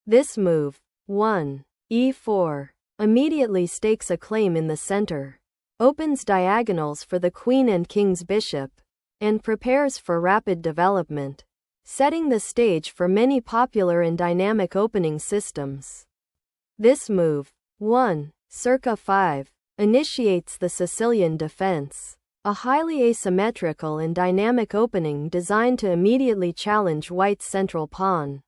This move, 1. e4, immediately stakes a claim in the center, opens diagonals for the queen and king's bishop, and prepares for rapid development, setting the stage for many popular and dynamic opening systems. This move, 1. circa 5, initiates the Sicilian defense, a highly asymmetrical and dynamic opening designed to immediately challenge white's central pawn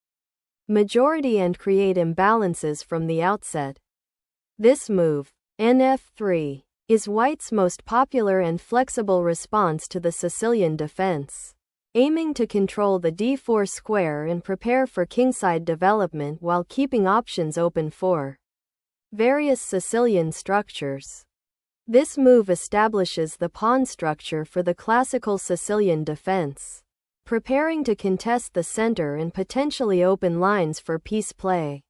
majority and create imbalances from the outset. This move, nf3, is white's most popular and flexible response to the Sicilian defense, aiming to control the d4 square and prepare for kingside development while keeping options open for various Sicilian structures. This move establishes the pawn structure for the classical Sicilian defense, preparing to contest the center and potentially open lines for piece play.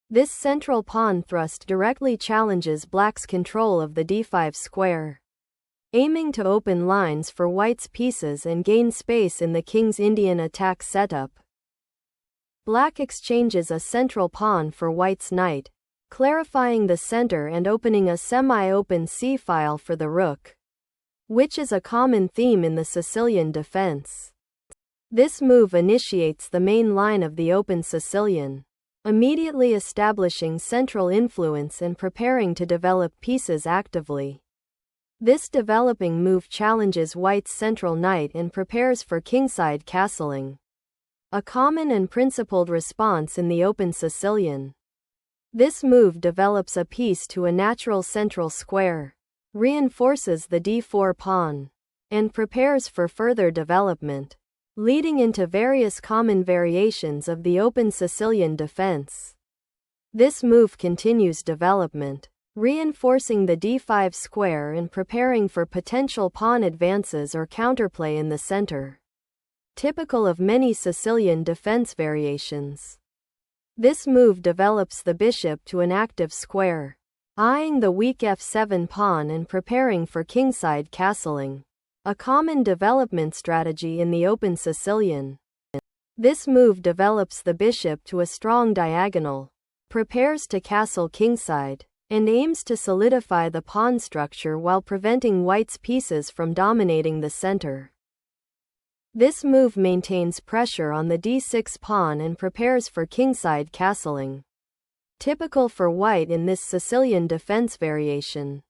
This central pawn thrust directly challenges black's control of the d5 square, aiming to open lines for white's pieces and gain space in the king's Indian attack setup. Black exchanges a central pawn for white's knight, clarifying the center and opening a semi-open c-file for the rook, which is a common theme in the Sicilian defense. This move initiates the main line of the open Sicilian, immediately establishing central influence and preparing to develop pieces actively. This developing move challenges white's central knight and prepares for kingside castling, a common and principled response in the open Sicilian. This move develops a piece to a natural central square, reinforces the d4 pawn, and prepares for further development, leading into various common variations of the open Sicilian defense. This move continues development, reinforcing the d5 square and preparing for potential pawn advances or counterplay in the center, typical of many Sicilian defense variations. This move develops the bishop to an active square, eyeing the weak f7 pawn and preparing for kingside castling, a common development strategy in the open Sicilian. This move develops the bishop to a strong diagonal, prepares to castle kingside, and aims to solidify the pawn structure while preventing white's pieces from dominating the center. This move maintains pressure on the d6 pawn and prepares for kingside castling, typical for white in this Sicilian defense variation.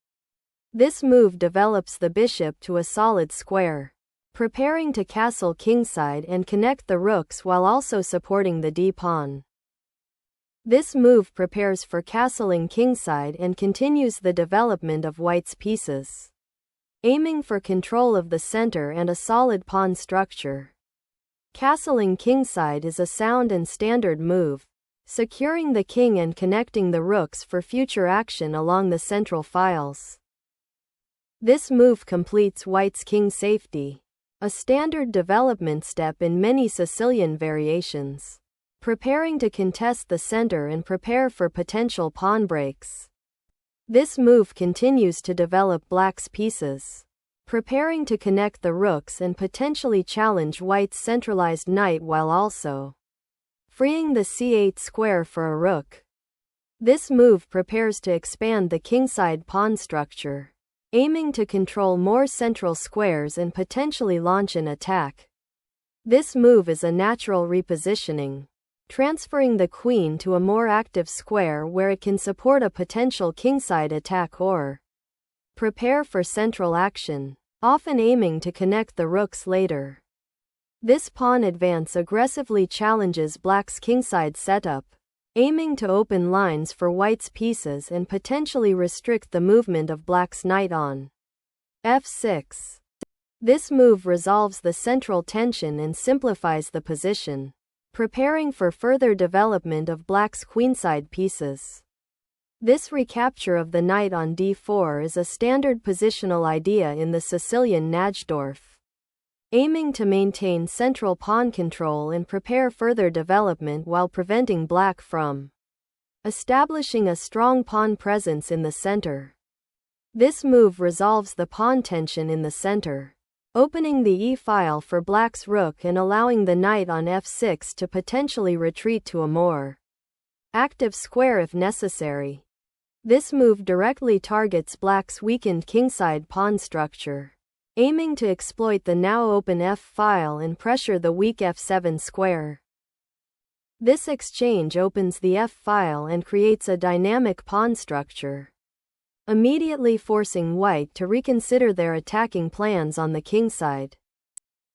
This move develops the bishop to a solid square, preparing to castle kingside and connect the rooks while also supporting the d-pawn. This move prepares for castling kingside and continues the development of white's pieces, aiming for control of the center and a solid pawn structure. Castling kingside is a sound and standard move, securing the king and connecting the rooks for future action along the central files. This move completes white's king safety, a standard development step in many Sicilian variations, preparing to contest the center and prepare for potential pawn breaks. This move continues to develop black's pieces, preparing to connect the rooks and potentially challenge white's centralized knight while also freeing the c8 square for a rook. This move prepares to expand the kingside pawn structure, aiming to control more central squares and potentially launch an attack. This move is a natural repositioning, transferring the queen to a more active square where it can support a potential kingside attack or prepare for central action, often aiming to connect the rooks later. This pawn advance aggressively challenges black's kingside setup, aiming to open lines for white's pieces and potentially restrict the movement of black's knight on f6. This move resolves the central tension and simplifies the position, preparing for further development of black's queenside pieces. This recapture of the knight on d4 is a standard positional idea in the Sicilian Najdorf, aiming to maintain central pawn control and prepare further development while preventing black from establishing a strong pawn presence in the center. This move resolves the pawn tension in the center, opening the e-file for black's rook and allowing the knight on f6 to potentially retreat to a more active square if necessary. This move directly targets black's weakened kingside pawn structure, aiming to exploit the now open f-file and pressure the weak f7 square. This exchange opens the f-file and creates a dynamic pawn structure, immediately forcing white to reconsider their attacking plans on the kingside.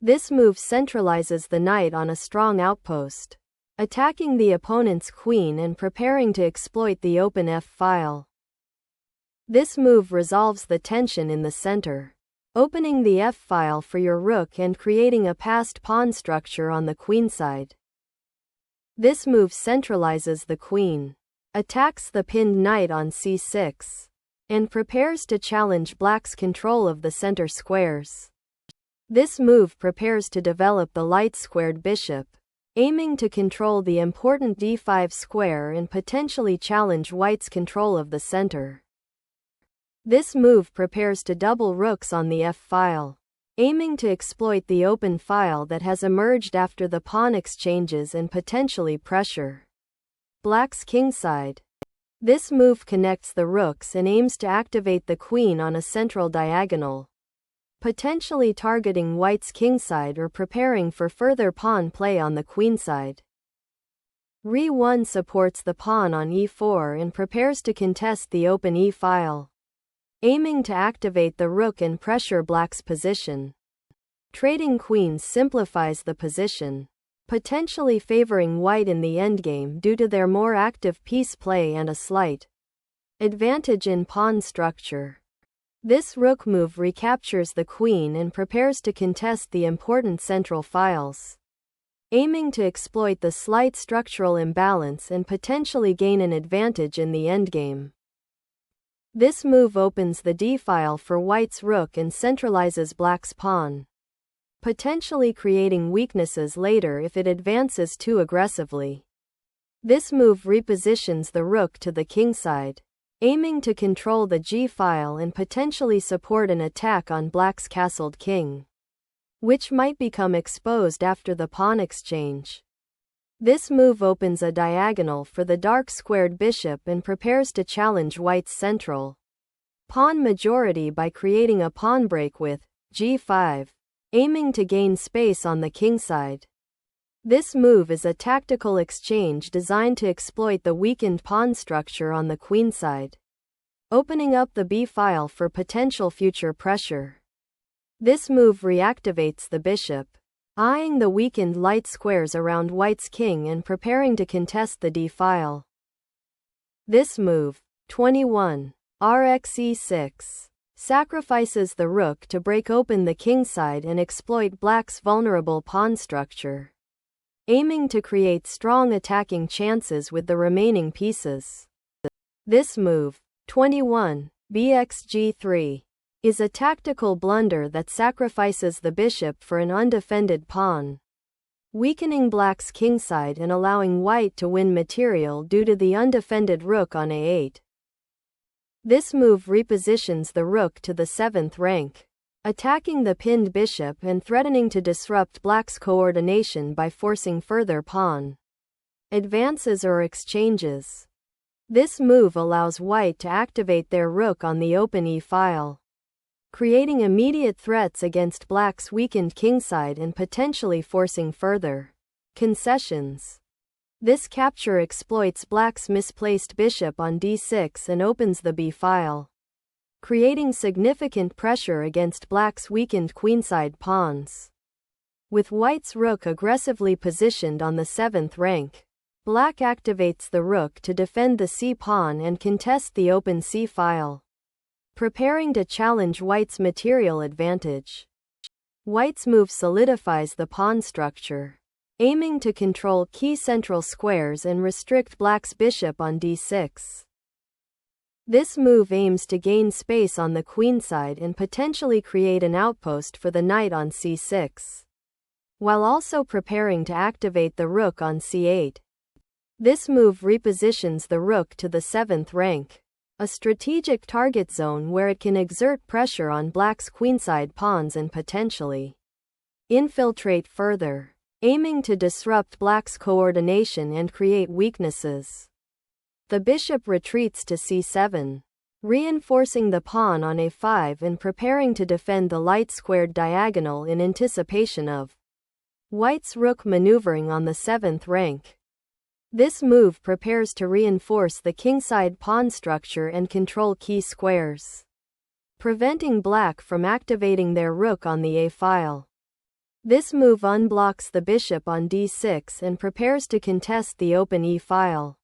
This move centralizes the knight on a strong outpost, attacking the opponent's queen and preparing to exploit the open f-file. This move resolves the tension in the center, opening the f-file for your rook and creating a passed pawn structure on the queenside. This move centralizes the queen, attacks the pinned knight on c6, and prepares to challenge black's control of the center squares. This move prepares to develop the light-squared bishop, aiming to control the important d5 square and potentially challenge white's control of the center. This move prepares to double rooks on the f-file, aiming to exploit the open file that has emerged after the pawn exchanges and potentially pressure black's kingside. This move connects the rooks and aims to activate the queen on a central diagonal, potentially targeting white's kingside or preparing for further pawn play on the queenside. Re1 supports the pawn on e4 and prepares to contest the open e-file, aiming to activate the rook and pressure black's position. Trading queens simplifies the position, potentially favoring white in the endgame due to their more active piece play and a slight advantage in pawn structure. This rook move recaptures the queen and prepares to contest the important central files, aiming to exploit the slight structural imbalance and potentially gain an advantage in the endgame. This move opens the d-file for white's rook and centralizes black's pawn, potentially creating weaknesses later if it advances too aggressively. This move repositions the rook to the kingside, aiming to control the g-file and potentially support an attack on black's castled king, which might become exposed after the pawn exchange. This move opens a diagonal for the dark-squared bishop and prepares to challenge white's central pawn majority by creating a pawn break with g5, aiming to gain space on the kingside. This move is a tactical exchange designed to exploit the weakened pawn structure on the queenside, opening up the b-file for potential future pressure. This move reactivates the bishop, eyeing the weakened light squares around white's king and preparing to contest the d-file. This move, 21, Rxe6, sacrifices the rook to break open the kingside and exploit black's vulnerable pawn structure, aiming to create strong attacking chances with the remaining pieces. This move, 21, Bxg3, is a tactical blunder that sacrifices the bishop for an undefended pawn, weakening black's kingside and allowing white to win material due to the undefended rook on a8. This move repositions the rook to the 7th rank, attacking the pinned bishop and threatening to disrupt black's coordination by forcing further pawn advances or exchanges. This move allows white to activate their rook on the open e-file, creating immediate threats against black's weakened kingside and potentially forcing further concessions. This capture exploits black's misplaced bishop on d6 and opens the b-file, creating significant pressure against black's weakened queenside pawns. With white's rook aggressively positioned on the 7th rank, black activates the rook to defend the c-pawn and contest the open c-file, preparing to challenge white's material advantage. White's move solidifies the pawn structure, aiming to control key central squares and restrict black's bishop on d6. This move aims to gain space on the queenside and potentially create an outpost for the knight on c6, while also preparing to activate the rook on c8. This move repositions the rook to the 7th rank, a strategic target zone where it can exert pressure on black's queenside pawns and potentially infiltrate further, aiming to disrupt black's coordination and create weaknesses. The bishop retreats to c7, reinforcing the pawn on a5 and preparing to defend the light-squared diagonal in anticipation of white's rook maneuvering on the 7th rank. This move prepares to reinforce the kingside pawn structure and control key squares, preventing black from activating their rook on the a-file. This move unblocks the bishop on d6 and prepares to contest the open e-file,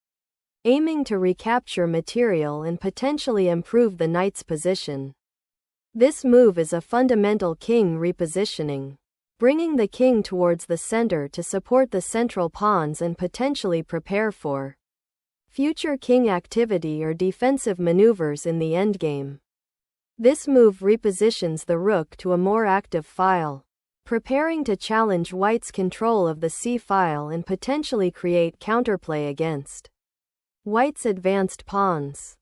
aiming to recapture material and potentially improve the knight's position. This move is a fundamental king repositioning, bringing the king towards the center to support the central pawns and potentially prepare for future king activity or defensive maneuvers in the endgame. This move repositions the rook to a more active file, preparing to challenge white's control of the c-file and potentially create counterplay against white's advanced pawns.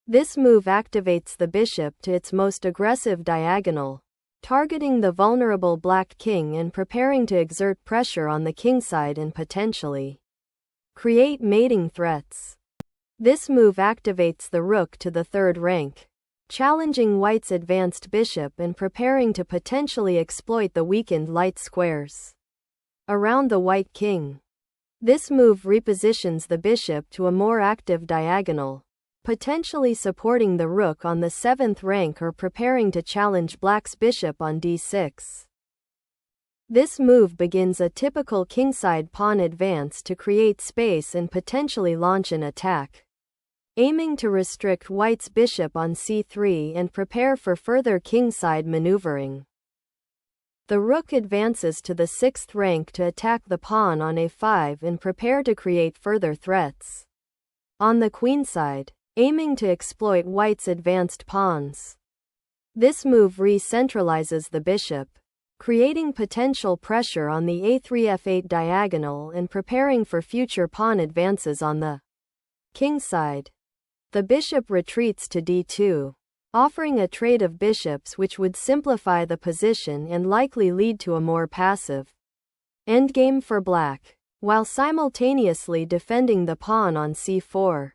This move activates the bishop to its most aggressive diagonal, targeting the vulnerable black king and preparing to exert pressure on the kingside and potentially create mating threats. This move activates the rook to the 3rd rank, challenging white's advanced bishop and preparing to potentially exploit the weakened light squares around the white king. This move repositions the bishop to a more active diagonal, potentially supporting the rook on the 7th rank or preparing to challenge black's bishop on d6. This move begins a typical kingside pawn advance to create space and potentially launch an attack, aiming to restrict white's bishop on c3 and prepare for further kingside maneuvering. The rook advances to the 6th rank to attack the pawn on a5 and prepare to create further threats on the queenside, aiming to exploit white's advanced pawns. This move re-centralizes the bishop, creating potential pressure on the a3-f8 diagonal and preparing for future pawn advances on the kingside. The bishop retreats to d2, offering a trade of bishops which would simplify the position and likely lead to a more passive endgame for black, while simultaneously defending the pawn on c4.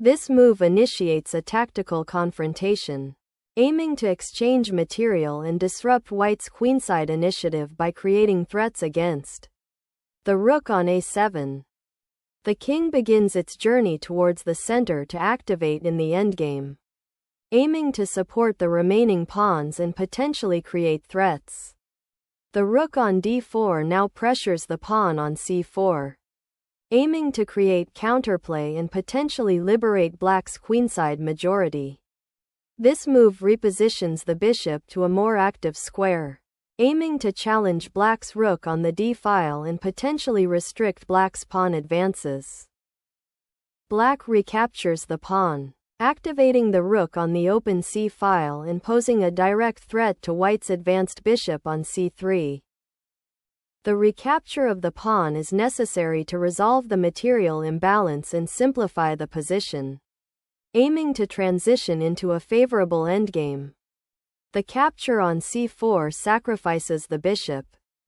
This move initiates a tactical confrontation, aiming to exchange material and disrupt white's queenside initiative by creating threats against the rook on a7. The king begins its journey towards the center to activate in the endgame, aiming to support the remaining pawns and potentially create threats. The rook on d4 now pressures the pawn on c4, aiming to create counterplay and potentially liberate black's queenside majority. This move repositions the bishop to a more active square, aiming to challenge black's rook on the d-file and potentially restrict black's pawn advances. Black recaptures the pawn, activating the rook on the open c-file and posing a direct threat to white's advanced bishop on c3. The recapture of the pawn is necessary to resolve the material imbalance and simplify the position, aiming to transition into a favorable endgame. The capture on c4 sacrifices the bishop,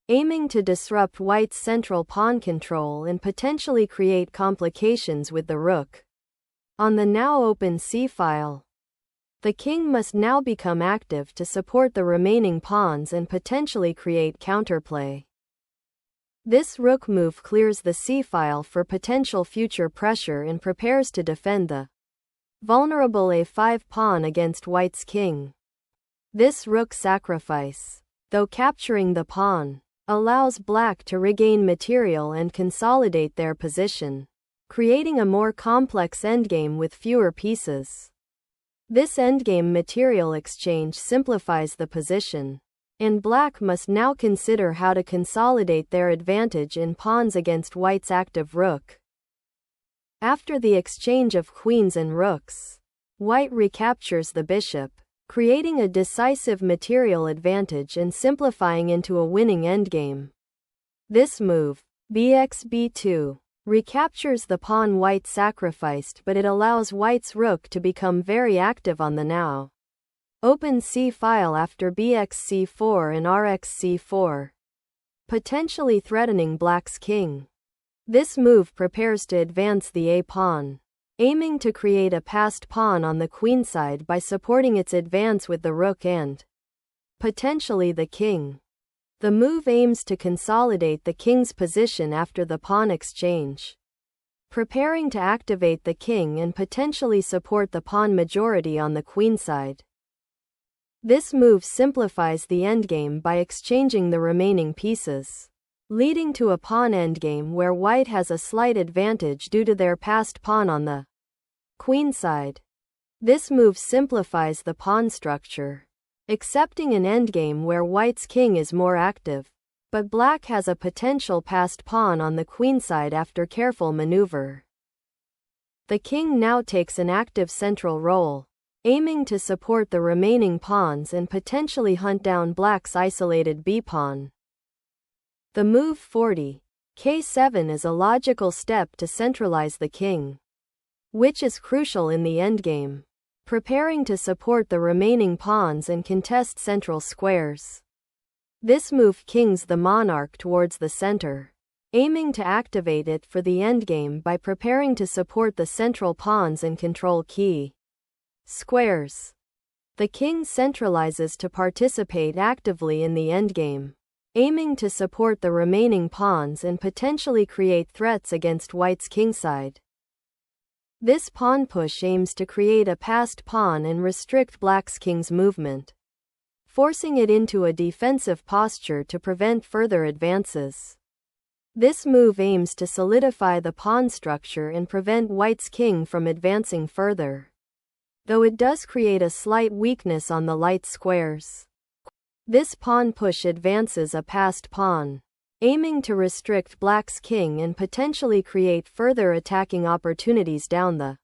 aiming to disrupt white's central pawn control and potentially create complications with the rook on the now open c-file. The king must now become active to support the remaining pawns and potentially create counterplay. This rook move clears the c-file for potential future pressure and prepares to defend the vulnerable a5 pawn against white's king. This rook sacrifice, though capturing the pawn, allows black to regain material and consolidate their position, creating a more complex endgame with fewer pieces. This endgame material exchange simplifies the position, and black must now consider how to consolidate their advantage in pawns against white's active rook. After the exchange of queens and rooks, white recaptures the bishop, creating a decisive material advantage and simplifying into a winning endgame. This move, bxb2, recaptures the pawn white sacrificed, but it allows white's rook to become very active on the now open c-file after bxc4 and rxc4, potentially threatening black's king. This move prepares to advance the a-pawn, aiming to create a passed pawn on the queenside by supporting its advance with the rook and potentially the king. The move aims to consolidate the king's position after the pawn exchange, preparing to activate the king and potentially support the pawn majority on the queenside. This move simplifies the endgame by exchanging the remaining pieces, leading to a pawn endgame where white has a slight advantage due to their passed pawn on the queenside. This move simplifies the pawn structure, accepting an endgame where white's king is more active, but black has a potential passed pawn on the queenside after careful maneuver. The king now takes an active central role, aiming to support the remaining pawns and potentially hunt down black's isolated b-pawn. The move 40, k7 is a logical step to centralize the king, which is crucial in the endgame, preparing to support the remaining pawns and contest central squares. This move kings the monarch towards the center, aiming to activate it for the endgame by preparing to support the central pawns and control key squares. The king centralizes to participate actively in the endgame, aiming to support the remaining pawns and potentially create threats against white's kingside. This pawn push aims to create a passed pawn and restrict black's king's movement, forcing it into a defensive posture to prevent further advances. This move aims to solidify the pawn structure and prevent white's king from advancing further, though it does create a slight weakness on the light squares. This pawn push advances a passed pawn, aiming to restrict black's king and potentially create further attacking opportunities down the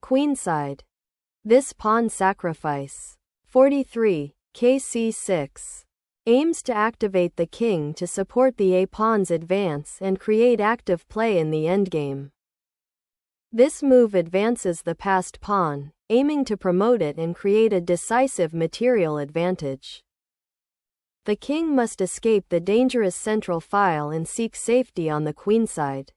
queenside. This pawn sacrifice, 43, kc6, aims to activate the king to support the a-pawn's advance and create active play in the endgame. This move advances the passed pawn, aiming to promote it and create a decisive material advantage. The king must escape the dangerous central file and seek safety on the queenside.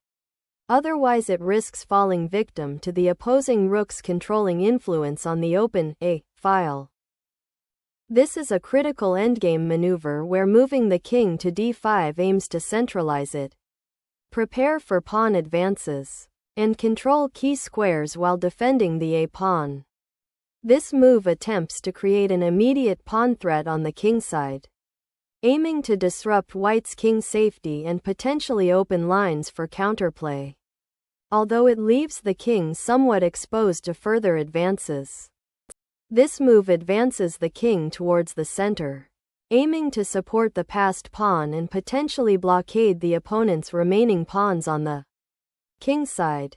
Otherwise it risks falling victim to the opposing rook's controlling influence on the open a file. This is a critical endgame maneuver where moving the king to d5 aims to centralize it, prepare for pawn advances, and control key squares while defending the a-pawn. This move attempts to create an immediate pawn threat on the kingside, aiming to disrupt white's king safety and potentially open lines for counterplay, although it leaves the king somewhat exposed to further advances. This move advances the king towards the center, aiming to support the passed pawn and potentially blockade the opponent's remaining pawns on the kingside.